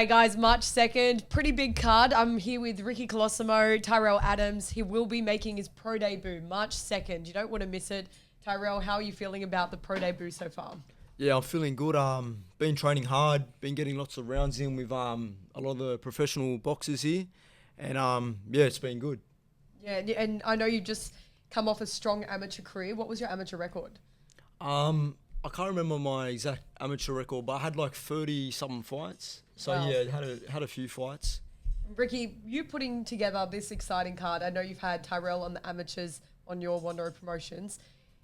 Hey guys, March 2nd, pretty big card. I'm here with Ricky Colosimo, Tyrell Adams. He will be making his pro debut March 2nd. You don't want to miss it. Tyrell, how are you feeling about the pro debut so far? Yeah, I'm feeling good. Been training hard, been getting lots of rounds in with a lot of the professional boxers here, and yeah, it's been good. Yeah, and I know you've just come off a strong amateur career. What was your amateur record? I can't remember my exact amateur record, but I had like 30-something fights. So Wow. yeah, had a few fights. Ricky, you putting together this exciting card. I know you've had Tyrell on the amateurs on your Wanderer promotions.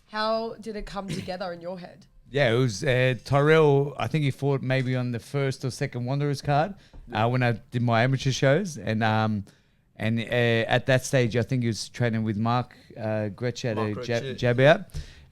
How did it come together in your head? Yeah, it was Tyrell. I think he fought maybe on the first or second Wanderers card when I did my amateur shows, and at that stage, I think he was training with Mark Gretsch at a jab out,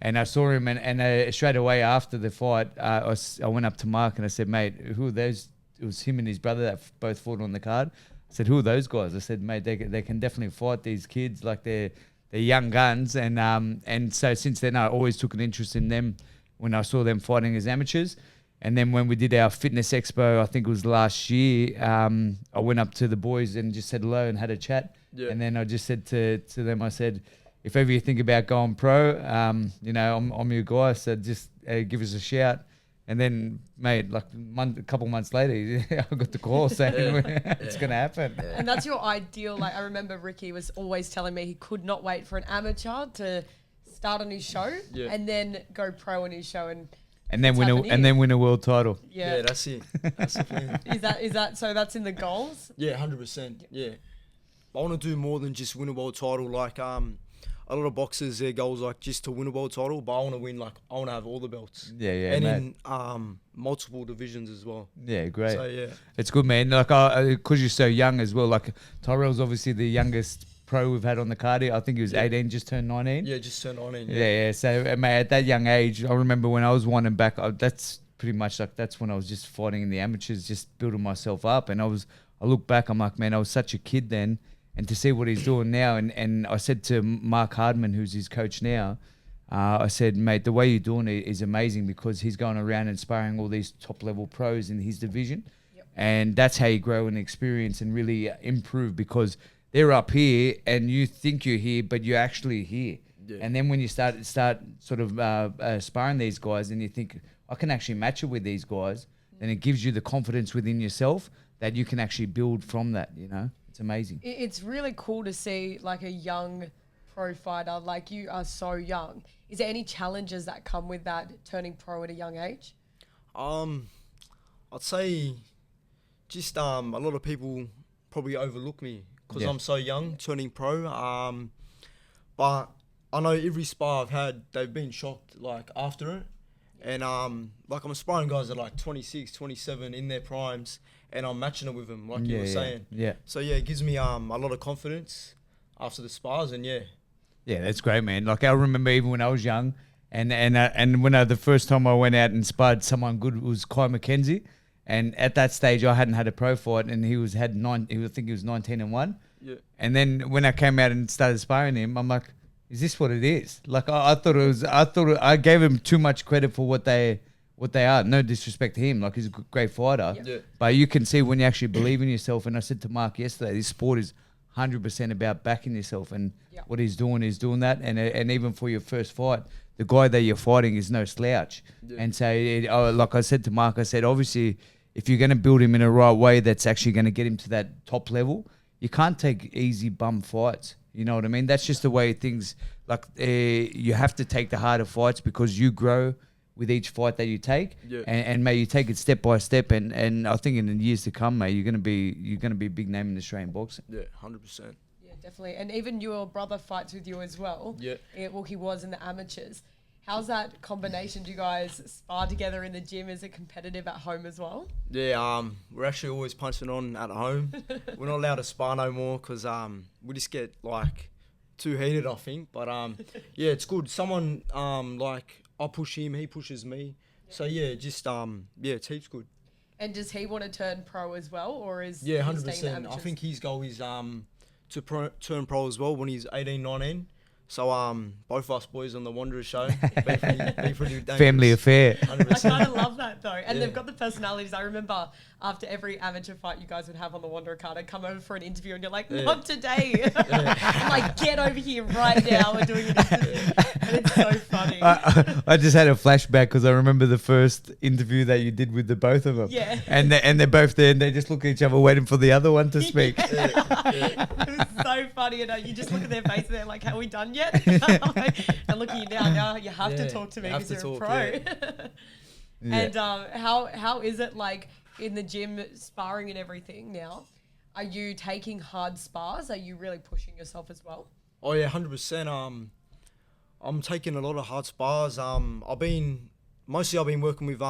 and I saw him, and straight away after the fight, I went up to Mark and I said, "Mate, who are those?" It was him and his brother that both fought on the card. I said, "Who are those guys?" I said, "Mate, they can definitely fight these kids, like they're young guns," and so since then I always took an interest in them when I saw them fighting as amateurs. And then when we did our fitness expo, I think it was last year, I went up to the boys and just said hello and had a chat. Yeah. And then I just said to them, I said, if ever you think about going pro, I'm your guy, so just give us a shout. And then, mate, like a couple months later, I got the call saying it's going to happen. Yeah. And that's your ideal. Like, I remember Ricky was always telling me he could not wait for an amateur to start on his show and then go pro on his show and then win a world title. Yeah, that's it. That's the thing. Is that so? That's in the goals. Yeah, 100%. Yeah, I want to do more than just win a world title. Like a lot of boxers, their goals like just to win a world title, but I want to win. Like I want to have all the belts. Yeah, and mate. In multiple divisions as well. Yeah, great. So yeah, it's good, man. Like because you're so young as well. Like Tyrell's obviously the youngest pro we've had on the card. I think he was 18, just turned 19. Yeah, just turned 19. Yeah. So, mate, at that young age, I remember when I was winding back, that's pretty much like that's when I was just fighting in the amateurs, just building myself up. And I look back, I'm like, man, I was such a kid then. And to see what he's doing now, and I said to Mark Hardman, who's his coach now, I said, mate, the way you're doing it is amazing because he's going around inspiring all these top-level pros in his division. Yep. And that's how you grow in experience and really improve because they're up here and you think you're here, but you're actually here. Yeah. And then when you start sort of sparring these guys and you think, I can actually match it with these guys, then it gives you the confidence within yourself that you can actually build from that, you know? It's amazing. It's really cool to see like a young pro fighter, like you are so young. Is there any challenges that come with that turning pro at a young age? I'd say just a lot of people probably overlook me because I'm so young turning pro. But I know every spar I've had, they've been shocked like after it. And like I'm sparring guys at like 26, 27 in their primes, and I'm matching it with them, like you were saying. Yeah. So yeah, it gives me a lot of confidence after the spars, and yeah. Yeah, that's great, man. Like I remember even when I was young, and when the first time I went out and sparred someone good was Kai McKenzie, and at that stage I hadn't had a pro fight, and I think he was 19-1. Yeah. And then when I came out and started sparring him, I'm like, is this what it is? Like I I gave him too much credit for what they are. No disrespect to him, like he's a great fighter. Yeah. But you can see when you actually believe in yourself. And I said to Mark yesterday, this sport is 100% about backing yourself, and what he's doing that. And even for your first fight, the guy that you're fighting is no slouch. Yeah. And so, like I said to Mark, I said obviously if you're going to build him in a right way, that's actually going to get him to that top level. You can't take easy bum fights. You know what I mean? That's just the way things, like you have to take the harder fights because you grow with each fight that you take, and mate, you take it step by step, and I think in the years to come, mate, you're gonna be a big name in Australian boxing. Yeah, 100%. Yeah, definitely. And even your brother fights with you as well. Yeah. Well, he was in the amateurs. How's that combination? Do you guys spar together in the gym? Is it competitive at home as well? Yeah, we're actually always punching on at home. We're not allowed to spar no more because we just get like too heated, I think. But yeah, it's good. Someone like I push him, he pushes me. Yeah. So yeah, just it's heaps good. And does he want to turn pro as well, or is 100%? I think his goal is to turn pro as well when he's 18, 19. So both us boys on the Wanderers show, be pretty dangerous. Family affair. 100%. I kind of love that though. And Yeah. they've got the personalities. I remember after every amateur fight you guys would have on the Wanderer card, I'd come over for an interview and you're like, not today. I'm like, get over here right now. We're doing an interview. And it's so funny. I just had a flashback because I remember the first interview that you did with the both of them. Yeah. And they're both there and they just look at each other waiting for the other one to speak. It was so funny. And you just look at their face and they're like, have we done yet? And look at you now you have to talk to me you have because to you're a talk, pro. Yeah. And how is it like in the gym sparring and everything now? Are you taking hard spars? Are you really pushing yourself as well? Oh yeah, 100%. I'm taking a lot of hard spars. I've been working with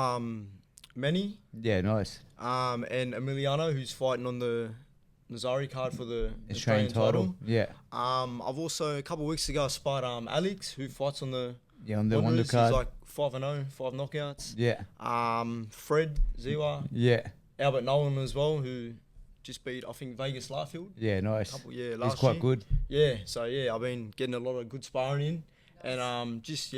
Manny, Yeah, nice. and Emiliano, who's fighting on the Nazari card for the Australian title. Yeah. I've also a couple of weeks ago sparred Alex, who fights on the On the Wonder Wanderers. card. He's like 5-0, 5 knockouts. Yeah. Fred Ziwa, Yeah. Albert Nolan as well, who just beat I think Vegas Larfield. Yeah, nice. Last He's quite year. good. Yeah, so I've been getting a lot of good sparring in, and just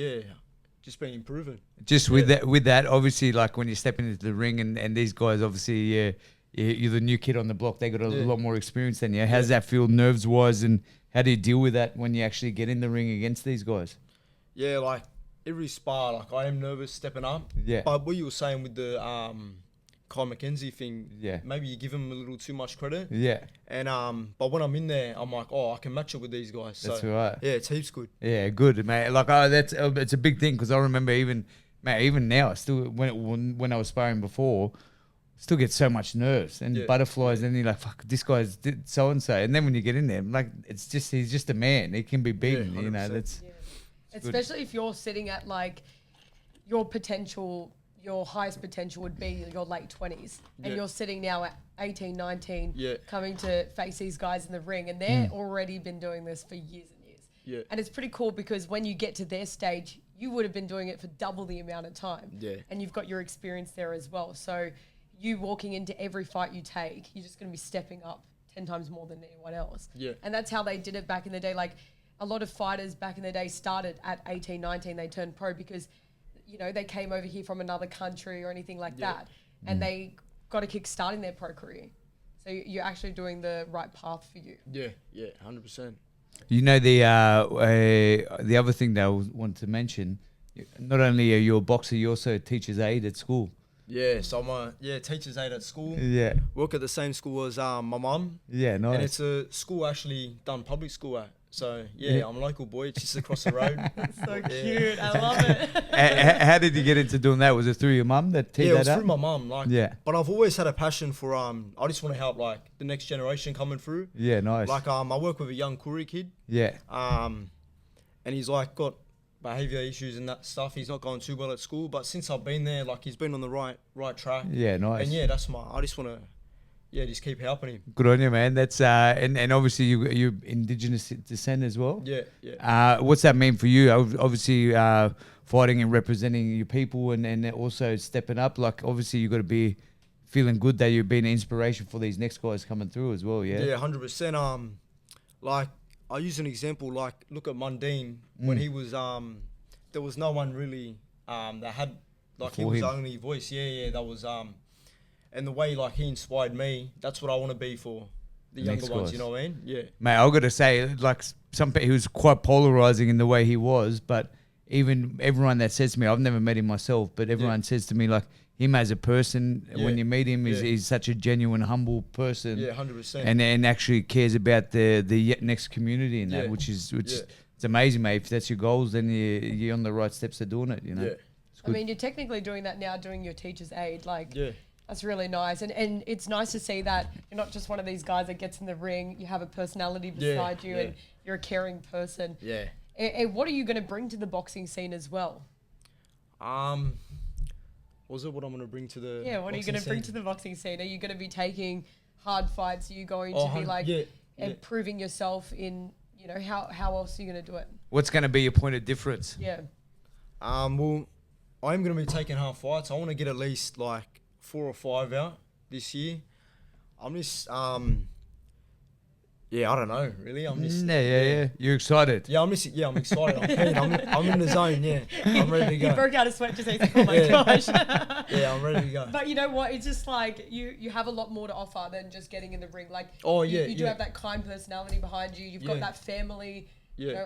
been improving. Just with that, obviously, like when you're stepping into the ring and these guys, obviously, you're the new kid on the block. They got a lot more experience than you. How does that feel nerves-wise, and how do you deal with that when you actually get in the ring against these guys? Yeah, like every spar, like I am nervous stepping up. Yeah. But what you were saying with the Kyle McKenzie thing, Yeah. maybe you give him a little too much credit. Yeah. And but when I'm in there, I'm like, oh, I can match it with these guys. That's so, right. Yeah, it's heaps good. Yeah, good, mate. Like, it's a big thing because I remember even now, still when I was sparring before, still get so much nerves and butterflies, and you're like, fuck, this guy's so and so, and then when you get in there, like, he's just a man. He can be beaten, you know. 100%. That's Especially if you're sitting at like your highest potential would be your late 20s, and you're sitting now at 18, 19, coming to face these guys in the ring, and they're already been doing this for years and years. Yeah. And it's pretty cool because when you get to their stage, you would have been doing it for double the amount of time. Yeah. And you've got your experience there as well. So you walking into every fight you take, you're just going to be stepping up 10 times more than anyone else. Yeah. And that's how they did it back in the day. Like a lot of fighters back in the day started at 18, 19, they turned pro because, you know, they came over here from another country or anything like that. And they got a kick starting their pro career. So you're actually doing the right path for you. Yeah, 100%. You know, the other thing that I wanted to mention, not only are you a boxer, you also a teacher's aide at school. Yeah, so I'm a teacher's aide at school. Yeah. Work at the same school as my mum. Yeah, nice. And it's a school actually done public school at. So, I'm a local boy. It's just across the road. So cute. I love it. How did you get into doing that? Was it through your mum that teed Yeah, it that was up? through my mum. Like, but I've always had a passion for I just want to help like the next generation coming through. Yeah, nice. Like I work with a young Koori kid. Yeah. And he's like got behaviour issues and that stuff. He's not going too well at school, but since I've been there, like he's been on the right track. Yeah, nice. And that's I just want to just keep helping him. Good on you, man. That's and obviously you're Indigenous descent as well. Yeah. What's that mean for you? Obviously, fighting and representing your people, and also stepping up. Like obviously, you got to be feeling good that you've been an inspiration for these next guys coming through as well. Yeah. Yeah, 100%. Like I use an example. Like look at Mundine when he was there was no one really that had like Before he was him. the only voice. Yeah. That was and the way like he inspired me, that's what I want to be for the younger Next ones, guys. you know what I mean? Yeah. Mate, I've got to say, like he was quite polarizing in the way he was, but even everyone that says to me, I've never met him myself, but everyone says to me, like, him as a person, when you meet him, he's such a genuine, humble person. Yeah, 100%. And actually cares about the next community and that, Yeah. which it's amazing, mate. If that's your goals, then you're on the right steps to doing it, you know? Yeah. It's I good. mean, you're technically doing that now, doing your teacher's aid. Like, Yeah. that's really nice. And it's nice to see that you're not just one of these guys that gets in the ring. You have a personality beside you and you're a caring person. Yeah. And what are you going to bring to the boxing scene as well? What was it what I'm going to bring to the Yeah, what are you boxing going to bring scene? to the boxing scene? Are you going to be taking hard fights? Are you going to be like improving yourself in, you know, how else are you going to do it? What's going to be your point of difference? Yeah. Well, I am going to be taking hard fights. I want to get at least like 4 or 5 out this year. I'm just Yeah, I don't know, really. I'm just... Yeah. You're excited. Yeah, I'm excited. I'm keen. I'm in the zone, yeah. I'm ready to He go. broke out a sweat just saying, oh my gosh. Yeah, I'm ready to go. But you know what? It's just like you have a lot more to offer than just getting in the ring. Like, you do have that kind personality behind you. You've got that family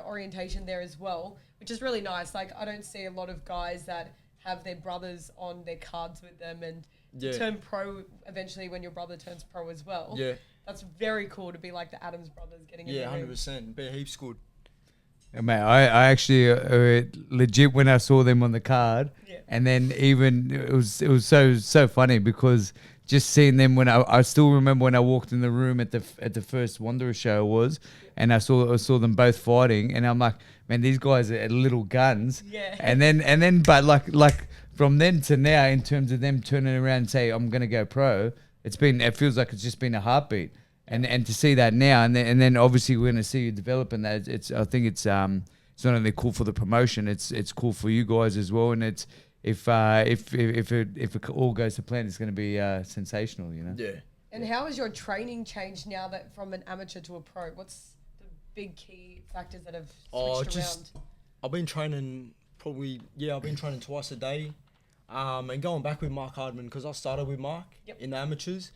orientation there as well, which is really nice. Like, I don't see a lot of guys that have their brothers on their cards with them and turn pro eventually when your brother turns pro as well. Yeah. That's very cool to be like the Adams brothers getting in the ring. 100%. Be heaps good. Yeah, mate, I actually legit when I saw them on the card, and then even it was so funny because just seeing them when I still remember when I walked in the room at the first Wanderer show and I saw them both fighting, and I'm like, man, these guys are little guns. Yeah. And then but like from then to now, in terms of them turning around and say I'm gonna go pro, it feels like it's just been a heartbeat. And to see that now, and then obviously we're going to see you develop, and that I think it's not only cool for the promotion, it's cool for you guys as well, and it's if it all goes to plan, it's going to be sensational, you know. Yeah. And how has your training changed now that from an amateur to a pro? What's the big key factors that have switched around? I've been training twice a day, and going back with Mark Hardman because I started with Mark in the amateurs,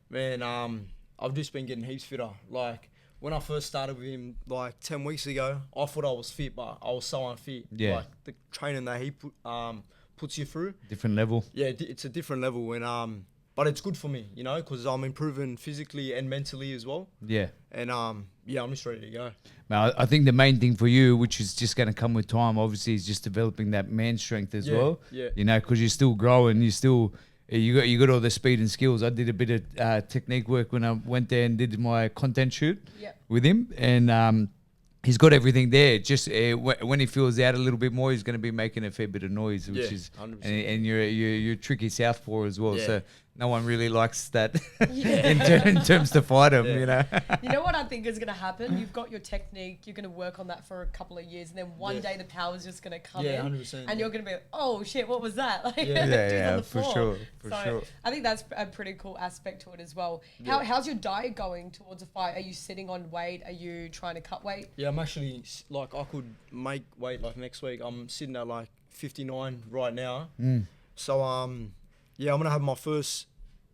man. I've just been getting heaps fitter. Like, when I first started with him, like, 10 weeks ago, I thought I was fit, but I was so unfit. Yeah. Like, the training that he puts you through. Different level. Yeah, it's a different level. And but it's good for me, you know, because I'm improving physically and mentally as well. Yeah. And, I'm just ready to go. Now, I think the main thing for you, which is just going to come with time, obviously, is just developing that man strength as well. Yeah. You know, because you're still growing, you got all the speed and skills. I did a bit of technique work when I went there and did my content shoot with him, and he's got everything there. Just when he feels out a little bit more, he's going to be making a fair bit of noise, which is 100%. and you're tricky southpaw as well. Yeah. So no one really likes that in terms to fight him. You know. You know what I think is going to happen? You've got your technique. You're going to work on that for a couple of years, and then one day the power's just going to come in, 100%, and you're going to be like, "Oh shit, what was that?" Like, dude's on the for floor. sure. So I think that's a pretty cool aspect to it as well. How's your diet going towards a fight? Are you sitting on weight? Are you trying to cut weight? Yeah, I'm actually, like, I could make weight, like, next week. I'm sitting at, like, 59 right now. So, I'm going to have my first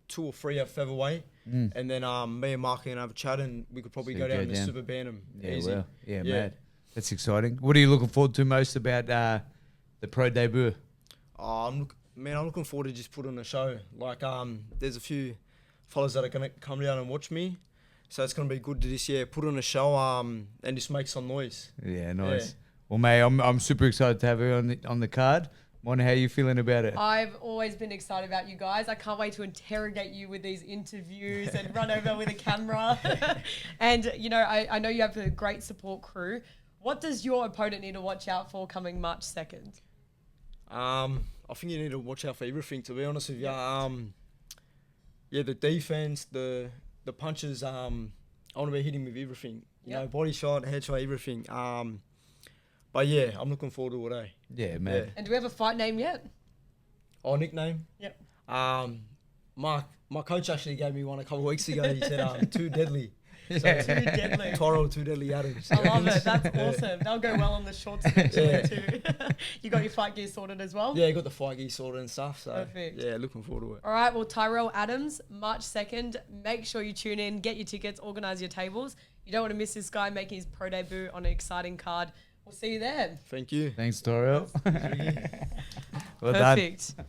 2 or 3 at featherweight. And then me and Mark are going to have a chat, and we could probably go down to super bantam. Easy. Well, mad. That's exciting. What are you looking forward to most about the pro debut? I'm looking forward to just putting on a show. Like, there's a few fellas that are going to come down and watch me. So it's going to be good to just, put on a show and just make some noise. Yeah, nice. Yeah. Well, mate, I'm super excited to have you on the card. Mona, how are you feeling about it? I've always been excited about you guys. I can't wait to interrogate you with these interviews and run over with a camera. And, you know, I know you have a great support crew. What does your opponent need to watch out for coming March 2nd? I think you need to watch out for everything, to be honest with you. The defense, the punches, I want to be hitting with everything. You know, body shot, head shot, everything. But yeah, I'm looking forward to it, Yeah, man. Yeah. And do we have a fight name yet? Oh, nickname? Yep. My coach actually gave me one a couple of weeks ago. He said, Too Deadly. Too Deadly. Tyrell, Too Deadly Adams. I love it. That's awesome. They'll go well on the shorts eventually too. You got your fight gear sorted as well? Yeah, got the fight gear sorted and stuff. So Perfect. Yeah, looking forward to it. All right, well, Tyrell Adams, March 2nd. Make sure you tune in, get your tickets, organise your tables. You don't want to miss this guy making his pro debut on an exciting card. We'll see you there. Thank you. Thanks, Tyrell. Well Perfect. done.